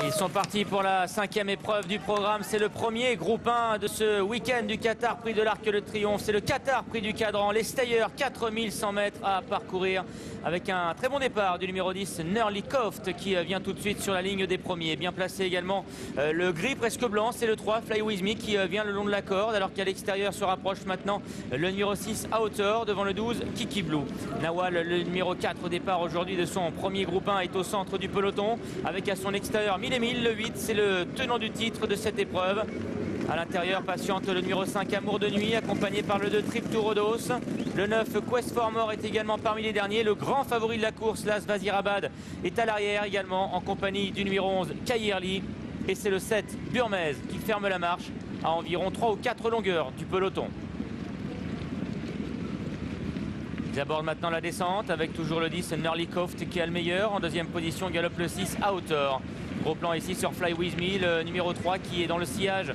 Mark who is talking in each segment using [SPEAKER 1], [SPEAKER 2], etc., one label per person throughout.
[SPEAKER 1] Ils sont partis pour la 5e épreuve du programme. C'est le premier groupe 1 de ce week-end du Qatar Prix de l'Arc de Triomphe. C'est le Qatar Prix du Cadran. Les stayers, 4100 mètres à parcourir avec un très bon départ du numéro 10, Nerly Coft, qui vient tout de suite sur la ligne des premiers. Bien placé également le gris presque blanc, c'est le 3, Fly With Me, qui vient le long de la corde, alors qu'à l'extérieur se rapproche maintenant le numéro 6, Outer, devant le 12, Kiki Blue. Nawal, le numéro 4 au départ aujourd'hui de son premier groupe 1, est au centre du peloton, avec à son extérieur 1000 et 1000, le 8, c'est le tenant du titre de cette épreuve. À l'intérieur patiente le numéro 5, Amour de Nuit, accompagné par le 2, Trip to Rhodos. Le 9, Quest for More, est également parmi les derniers. Le grand favori de la course, l'As Vazirabad, est à l'arrière également, en compagnie du numéro 11, Kayerli. Et c'est le 7, Burmez, qui ferme la marche à environ 3 ou 4 longueurs du peloton. Ils abordent maintenant la descente avec toujours le 10, Nerly Coft, qui a le meilleur. En deuxième position, galope le 6, Outer. Gros plan ici sur Fly With Me, le numéro 3 qui est dans le sillage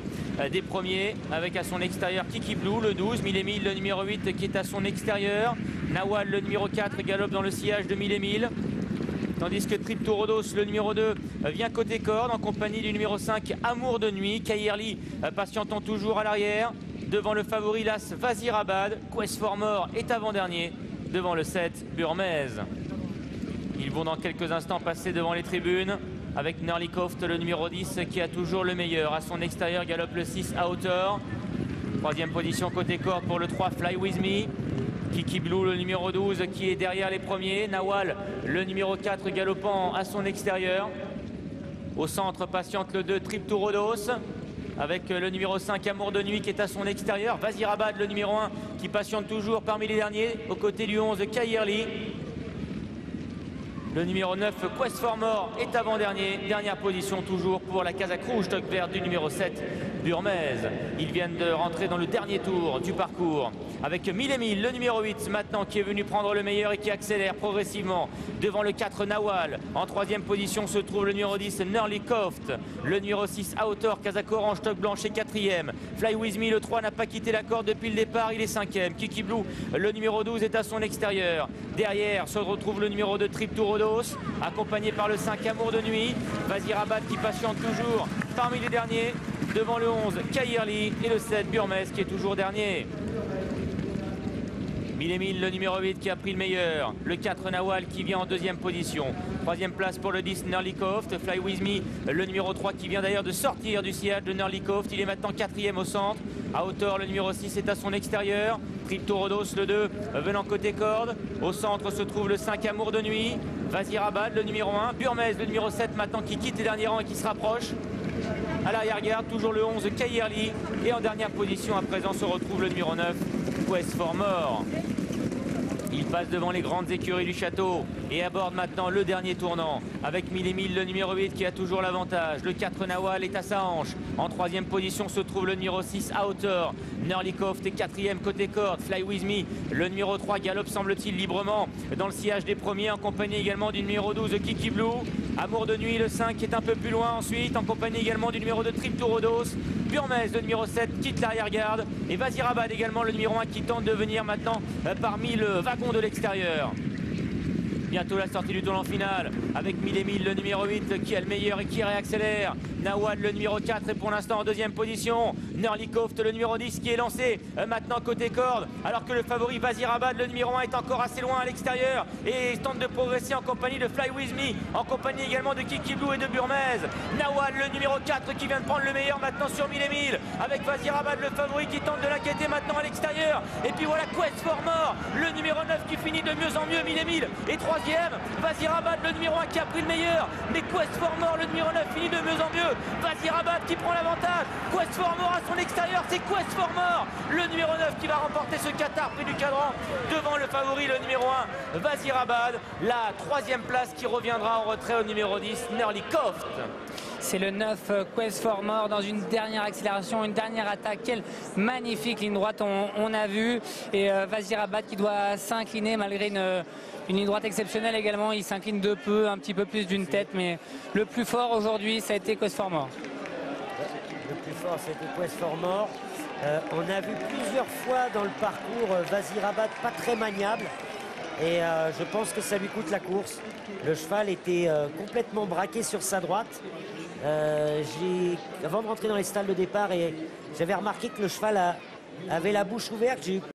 [SPEAKER 1] des premiers, avec à son extérieur Kiki Blue, le 12, 1000 et 1000, le numéro 8 qui est à son extérieur. Nawal, le numéro 4, galope dans le sillage de 1000 et 1000. Tandis que Trip to Rhodos, le numéro 2, vient côté corde en compagnie du numéro 5, Amour de Nuit. Kayerli patientant toujours à l'arrière, devant le favori l'As Vazirabad. Quest for More est avant-dernier, devant le 7, Burmez. Ils vont dans quelques instants passer devant les tribunes, avec Nerly Coft, le numéro 10, qui a toujours le meilleur. À son extérieur, galope le 6, Outer. Troisième position côté corde pour le 3, Fly With Me. Kiki Blue, le numéro 12, qui est derrière les premiers. Nawal, le numéro 4, galopant à son extérieur. Au centre, patiente le 2, Trip to Rhodos, avec le numéro 5, Amour de Nuit, qui est à son extérieur. Vazirabad, le numéro 1, qui patiente toujours parmi les derniers, aux côtés du 11, Kayerli. Le numéro 9, Quest for More, est avant-dernier. Dernière position toujours pour la Kazakh rouge, toque verte du numéro 7, Burmez. Ils viennent de rentrer dans le dernier tour du parcours, avec 1000 et 1000, le numéro 8 maintenant, qui est venu prendre le meilleur et qui accélère progressivement devant le 4, Nawal. En troisième position se trouve le numéro 10, Nerly Coft. Le numéro 6, Outer, Kazakh orange, toque blanche, est quatrième. Fly With Me, le 3, n'a pas quitté la corde depuis le départ, il est cinquième. Kiki Blue, le numéro 12, est à son extérieur. Derrière se retrouve le numéro 2, Trip to Rhodos, accompagné par le 5, Amour de Nuit. Vazirabad qui patiente toujours parmi les derniers, devant le 11, Kayerli, et le 7, Burmez, qui est toujours dernier. 1000 et 1000, le numéro 8 qui a pris le meilleur. Le 4, Nawal, qui vient en deuxième position. Troisième place pour le 10, Nerly Coft. Fly With Me, le numéro 3, qui vient d'ailleurs de sortir du sillage de Nerly Coft. Il est maintenant quatrième au centre. À hauteur, le numéro 6 est à son extérieur. Trip to Rhodos, le 2, venant côté corde. Au centre se trouve le 5, Amour de Nuit. Vazirabad, le numéro 1. Burmez, le numéro 7, maintenant, qui quitte les derniers rangs et qui se rapproche. À l'arrière-garde, toujours le 11, Kayerli. Et en dernière position, à présent, se retrouve le numéro 9, Quest for More. Il passe devant les grandes écuries du château et aborde maintenant le dernier tournant, avec 1000 et 1000, le numéro 8 qui a toujours l'avantage. Le 4, Nawal, est à sa hanche. En troisième position se trouve le numéro 6, Outer. Nerly Coft est quatrième côté corde. Fly With Me, le numéro 3, galope semble-t-il librement dans le sillage des premiers, en compagnie également du numéro 12, Kiki Blue. Amour de Nuit, le 5, est un peu plus loin ensuite, en compagnie également du numéro 2, Trip to Rhodos. Burmez, le numéro 7, quitte l'arrière-garde. Et Vazirabad également, le numéro 1, qui tente de venir maintenant parmi le wagon de l'extérieur. Bientôt la sortie du tournant final, avec 1000 et 1000, le numéro 8 qui a le meilleur et qui réaccélère. Nawal, le numéro 4, est pour l'instant en deuxième position. Nerly Coft, le numéro 10, qui est lancé maintenant côté corde, alors que le favori Vazirabad, le numéro 1, est encore assez loin à l'extérieur et tente de progresser en compagnie de Fly With Me, en compagnie également de Kiki Blue et de Burmez. Nawal, le numéro 4, qui vient de prendre le meilleur maintenant sur 1000 et 1000, avec Vazirabad, le favori, qui tente de l'inquiéter maintenant à l'extérieur. Et puis voilà Quest for More, le numéro 9, qui finit de mieux en mieux, 1000 et 1000, et troisième. Vazirabad, le numéro 1, qui a pris le meilleur, mais Quest for More, le numéro 9, finit de mieux en mieux. Vazirabad qui prend l'avantage. Quest for More à son extérieur, c'est Quest for More, le numéro 9, qui va remporter ce Qatar Prix du Cadran devant le favori, le numéro 1, Vazirabad. La troisième place qui reviendra en retrait au numéro 10, Nerly Coft.
[SPEAKER 2] C'est le 9, Quest for More, dans une dernière accélération, une dernière attaque. Quelle magnifique ligne droite on a vu. Et Vazirabad qui doit s'incliner malgré une ligne droite exceptionnelle également. Il s'incline de peu, un petit peu plus d'une tête. Mais le plus fort aujourd'hui, ça a été Quest for More.
[SPEAKER 3] Le plus fort, c'était Quest for More. On a vu plusieurs fois dans le parcours Vazirabad pas très maniable. Et je pense que ça lui coûte la course. Le cheval était complètement braqué sur sa droite. Avant de rentrer dans les stalles de départ, et j'avais remarqué que le cheval avait la bouche ouverte. J'ai eu